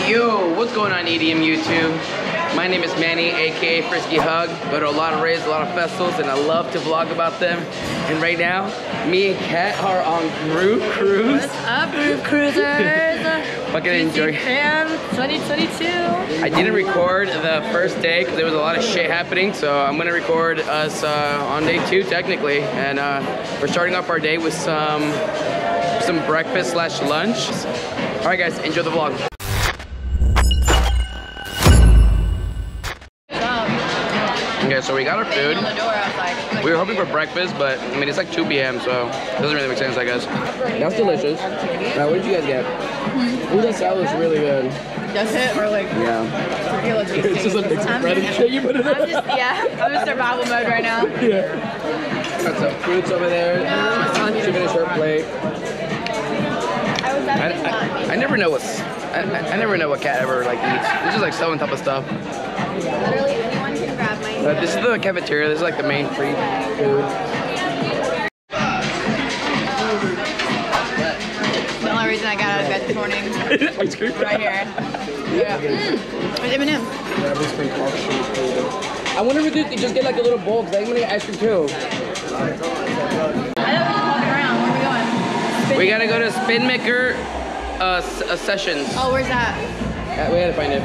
Yo, what's going on EDM YouTube? My name is Manny, aka Frisky Hug. Go to a lot of raves, a lot of festivals, and I love to vlog about them. And right now, me and Kat are on Groove Cruise. What's up, Groove Cruisers? Fucking enjoy. 2022. I didn't record the first day because there was a lot of shit happening, so I'm gonna record us on day 2 technically. And we're starting off our day with some breakfast slash lunch. All right, guys, enjoy the vlog. Okay, so we got our food. We were hoping for breakfast, but I mean, it's like 2 p.m., so it doesn't really make sense, I guess. That's delicious. Now, what did you guys get? Ooh, that salad's really good. Does it? Or like, yeah. It's just a mix of bread and shit you put it in. I'm in survival mode right now. Yeah. Got some fruits over there. She finished her plate. I never know what's... I never know what Kat ever like eats. It's just like so on top of stuff. Literally anyone can grab my... This is the cafeteria. This is like the main free food. The only reason I got out of bed this morning. Right here. Yeah. There's M&M's. I wonder if we could just get like a little bowl, because I'm gonna get ice cream too. I know we're just walking around. Where are we going? We gotta go to Spin Maker Sessions. Oh, where's that? We had to find it.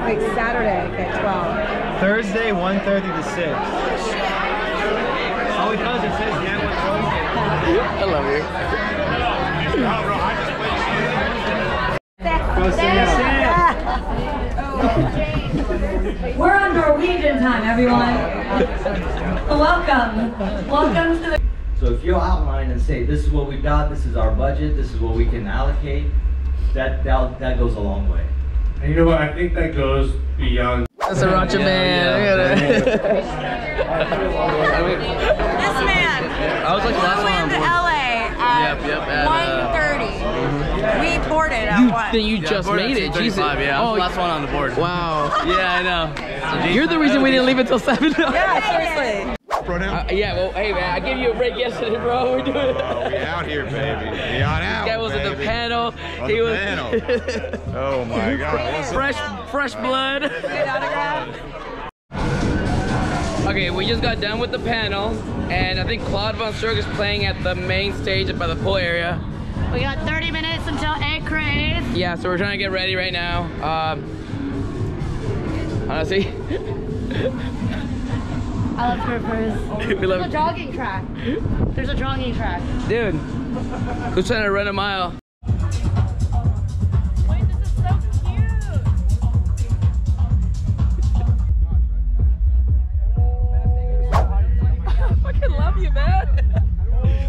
Like Saturday at 12. Thursday, 1:30 to 6. Oh, because it says yeah, I love We're on Norwegian time, everyone. Welcome. Welcome to the... So if you'll outline and say, this is what we've got, this is our budget, this is what we can allocate, that goes a long way. And you know what? I think that goes beyond. That's a Racha man. This man. I was like the last one on board. LA at 1:30. We boarded at 1. Then you just made it. Jesus. Yeah, I'm the last one on the board. Wow. Yeah, I know. You're the reason we didn't leave until 7. Yeah, seriously. Yeah, well, hey man, I gave you a break yesterday, bro. We're doing it. Oh, we out here, baby. We on out. This guy was at the panel. He was. Oh my God. fresh blood. Okay, we just got done with the panel, and I think Claude Von Circus playing at the main stage up by the pool area. We got 30 minutes until egg craze. Yeah, so we're trying to get ready right now. Honestly. I love surfers. There's a jogging track. There's a jogging track. Dude, who's trying to run a mile? Wait, this is so cute. I fucking love you, man.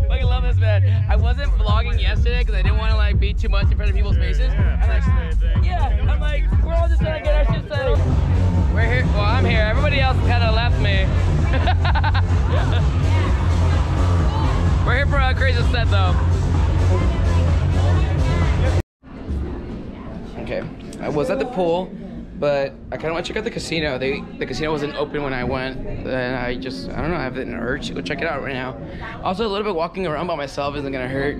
Fucking love this, man. I wasn't vlogging yesterday because I didn't want to like be too much in front of people's faces. I'm like, we're all just gonna get our shit settled. We're here. Well, I'm here. Everybody else kind of left me. We're here for a crazy set though. Okay, I was at the pool, but I kind of want to check out the casino. The casino wasn't open when I went, and I don't know, I have an urge to go check it out right now. Also, a little bit walking around by myself isn't gonna hurt.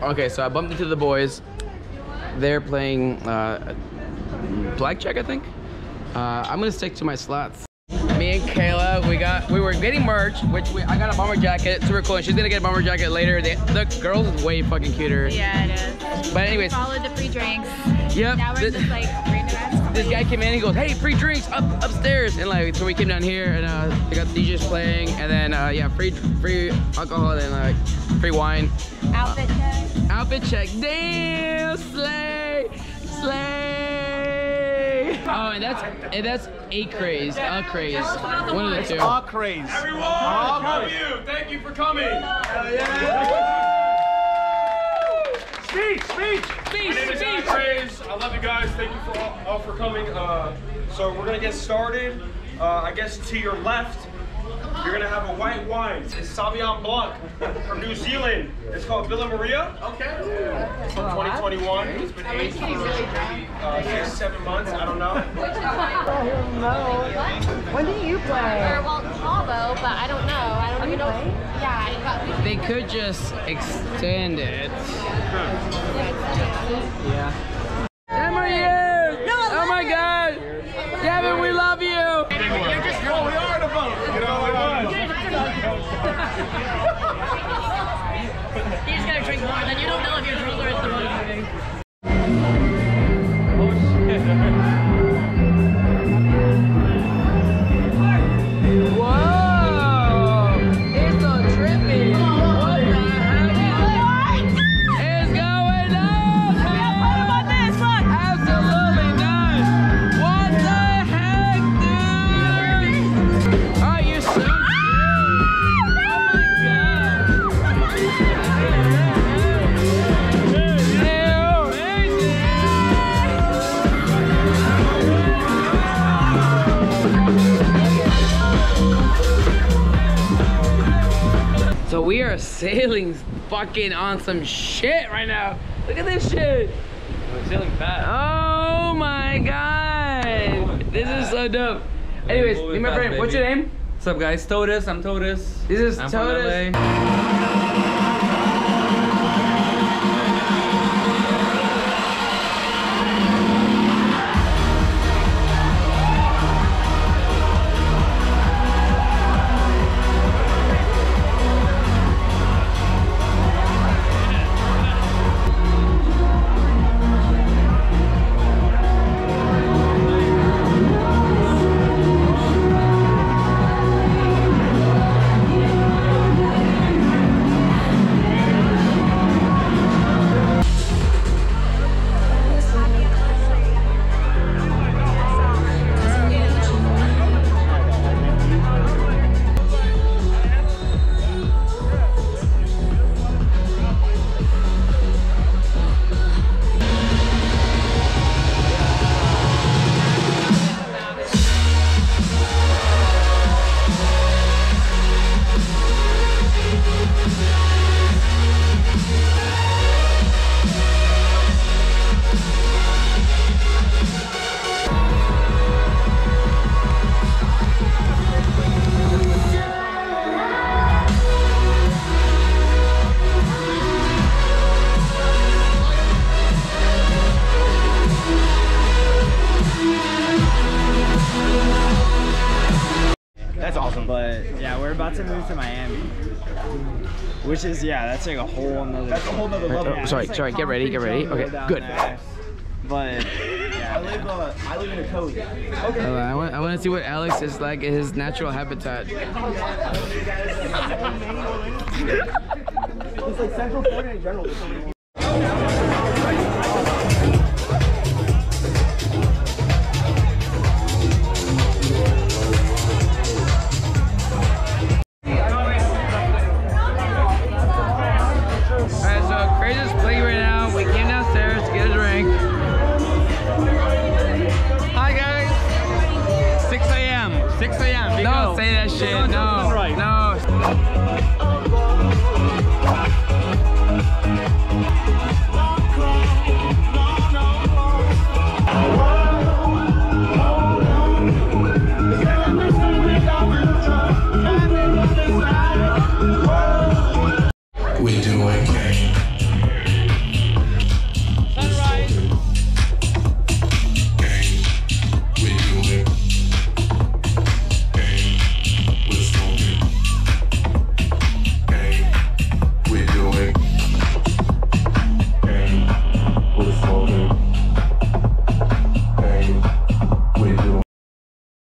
Okay, so I bumped into the boys. They're playing blackjack, I think. I'm gonna stick to my slots. Me and Kayla, we were getting merch, which I got a bomber jacket, super cool. And she's gonna get a bomber jacket later. The girls is way fucking cuter. Yeah, it is. But anyways, Followed the free drinks. Yep. Now we're just like 3 minutes. this guy came in, he goes, hey, free drinks upstairs. And like, so we came down here and they got the DJs playing, and then yeah, free alcohol and like free wine. Outfit check. Outfit check. Damn, slay. Oh, and that's a craze. One of the two. A craze. Everyone, how are you? Thank you for coming. Speech. My name is Heart Raves. I love you guys. Thank you all for coming. So we're gonna get started. I guess to your left, you're gonna have a white wine. It's Sauvignon Blanc from New Zealand. It's called Villa Maria. Okay. It's from 2021. It's been aged for maybe 6-7 months. I don't know. When did you play? Well, Cabo, but I don't know. I don't even know. Yeah, I got. They could just extend it. Yeah. Emma, oh my God. Devin, we love you. You're just we are the boat. You know what? You just gotta drink more, then you don't know if you're drunk or if the boat's moving. Whoa! It's so trippy. What the heck is going on? What about this? Look! Absolutely not. What the heck, dude? Oh, you're so cute. So we are sailing fucking on some shit right now. Look at this shit. We're sailing fast. Oh my God. This is so dope. Anyways, meet my friend. What's your name? What's up, guys? Totus. I'm Totus. This is I'm Totus. from LA. That's awesome. But yeah, we're about to move to Miami, which is that's like a whole nother. That's a whole nother level. Oh, sorry. Get ready. Okay, good. But yeah, I live in a cozy. Okay. I want to see what Alex is like in his natural habitat. It's like Central Florida in general. Don't say that shit. No.